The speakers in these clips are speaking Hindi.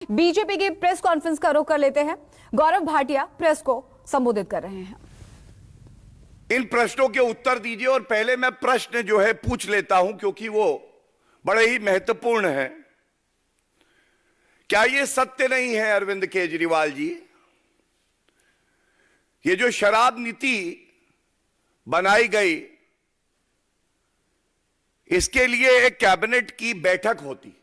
बीजेपी की प्रेस कॉन्फ्रेंस का रुख कर लेते हैं। गौरव भाटिया प्रेस को संबोधित कर रहे हैं। इन प्रश्नों के उत्तर दीजिए और पहले मैं प्रश्न जो है पूछ लेता हूं क्योंकि वो बड़े ही महत्वपूर्ण है। क्या ये सत्य नहीं है अरविंद केजरीवाल जी, ये जो शराब नीति बनाई गई इसके लिए एक कैबिनेट की बैठक होती,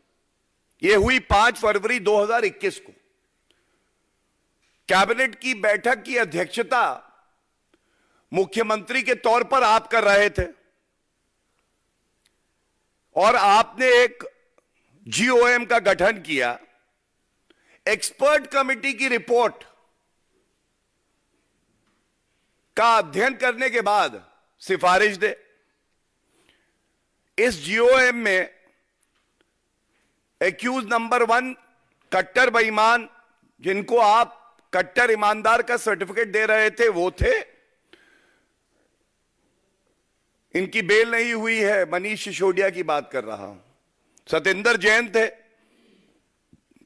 ये हुई 5 फरवरी 2021 को। कैबिनेट की बैठक की अध्यक्षता मुख्यमंत्री के तौर पर आप कर रहे थे और आपने एक जीओएम का गठन किया, एक्सपर्ट कमेटी की रिपोर्ट का अध्ययन करने के बाद सिफारिश दे। इस जीओएम में एक्यूज नंबर 1 कट्टर बेईमान, जिनको आप कट्टर ईमानदार का सर्टिफिकेट दे रहे थे, वो थे। इनकी बेल नहीं हुई है, मनीष सिसोदिया की बात कर रहा हूं। सत्येंद्र जैन थे,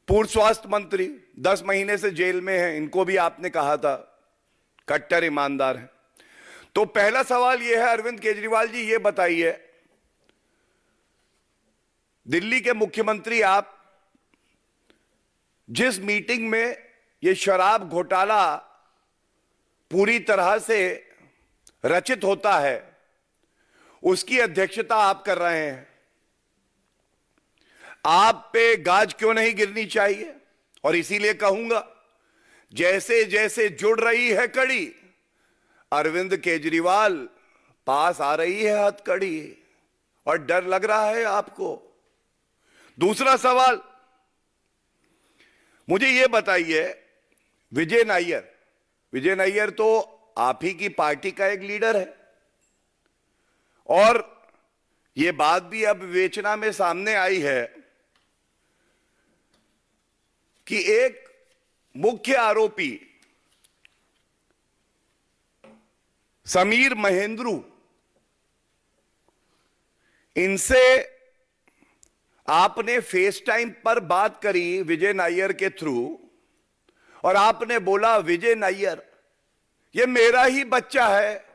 पूर्व स्वास्थ्य मंत्री, 10 महीने से जेल में हैं, इनको भी आपने कहा था कट्टर ईमानदार है। तो पहला सवाल यह है अरविंद केजरीवाल जी, ये बताइए, दिल्ली के मुख्यमंत्री आप, जिस मीटिंग में यह शराब घोटाला पूरी तरह से रचित होता है उसकी अध्यक्षता आप कर रहे हैं, आप पे गाज क्यों नहीं गिरनी चाहिए? और इसीलिए कहूंगा, जैसे जैसे जुड़ रही है कड़ी, अरविंद केजरीवाल पास आ रही है हथकड़ी और डर लग रहा है आपको। दूसरा सवाल, मुझे यह बताइए, विजय नायर तो आप ही की पार्टी का एक लीडर है और यह बात भी अब विवेचना में सामने आई है कि एक मुख्य आरोपी समीर महेंद्रू, इनसे आपने फेस टाइम पर बात करी विजय नायर के थ्रू और आपने बोला, विजय नायर ये मेरा ही बच्चा है,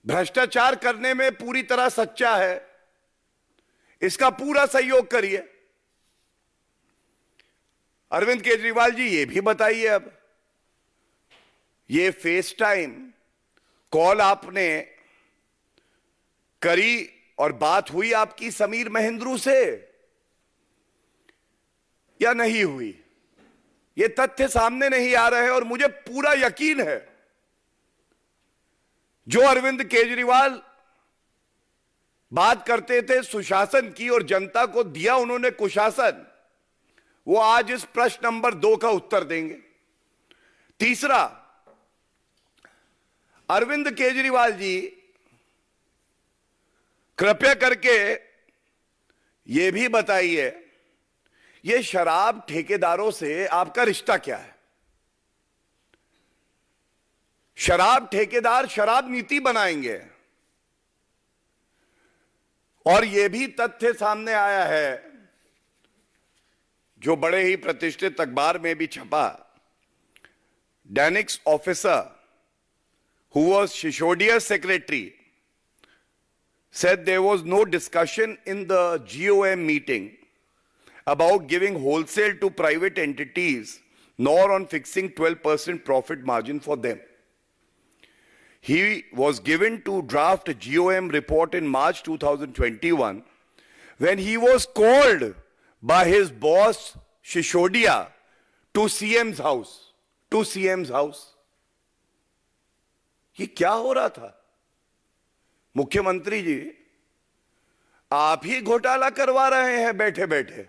भ्रष्टाचार करने में पूरी तरह सच्चा है, इसका पूरा सहयोग करिए। अरविंद केजरीवाल जी ये भी बताइए, अब ये फेस टाइम कॉल आपने करी और बात हुई आपकी समीर महेंद्रू से या नहीं हुई? ये तथ्य सामने नहीं आ रहे और मुझे पूरा यकीन है जो अरविंद केजरीवाल बात करते थे सुशासन की और जनता को दिया उन्होंने कुशासन, वो आज इस प्रश्न नंबर 2 का उत्तर देंगे। तीसरा, अरविंद केजरीवाल जी कृपया करके यह भी बताइए, यह शराब ठेकेदारों से आपका रिश्ता क्या है? शराब ठेकेदार शराब नीति बनाएंगे और यह भी तथ्य सामने आया है जो बड़े ही प्रतिष्ठित अखबार में भी छपा, डैनिक्स officer who was Sisodia's secretary said there was no discussion in the GOM meeting about giving wholesale to private entities nor on fixing 12% profit margin for them. He was given to draft a GOM report in March 2021 when he was called by his boss Sisodia to CM's house. ये क्या हो रहा था? मुख्यमंत्री जी आप ही घोटाला करवा रहे हैं बैठे बैठे।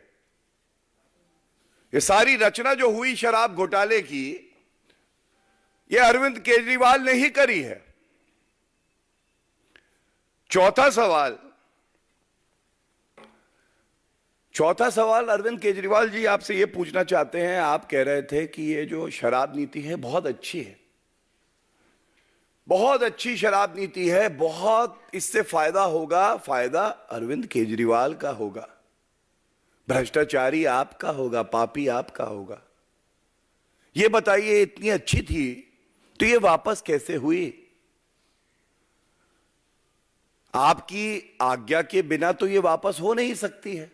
ये सारी रचना जो हुई शराब घोटाले की, ये अरविंद केजरीवाल ने ही करी है। चौथा सवाल अरविंद केजरीवाल जी आपसे ये पूछना चाहते हैं, आप कह रहे थे कि ये जो शराब नीति है बहुत अच्छी है, बहुत अच्छी शराब नीति है, बहुत इससे फायदा होगा, फायदा अरविंद केजरीवाल का होगा। भ्रष्टाचारी आपका होगा, पापी आपका होगा। ये बताइए, इतनी अच्छी थी तो ये वापस कैसे हुई? आपकी आज्ञा के बिना तो ये वापस हो नहीं सकती है।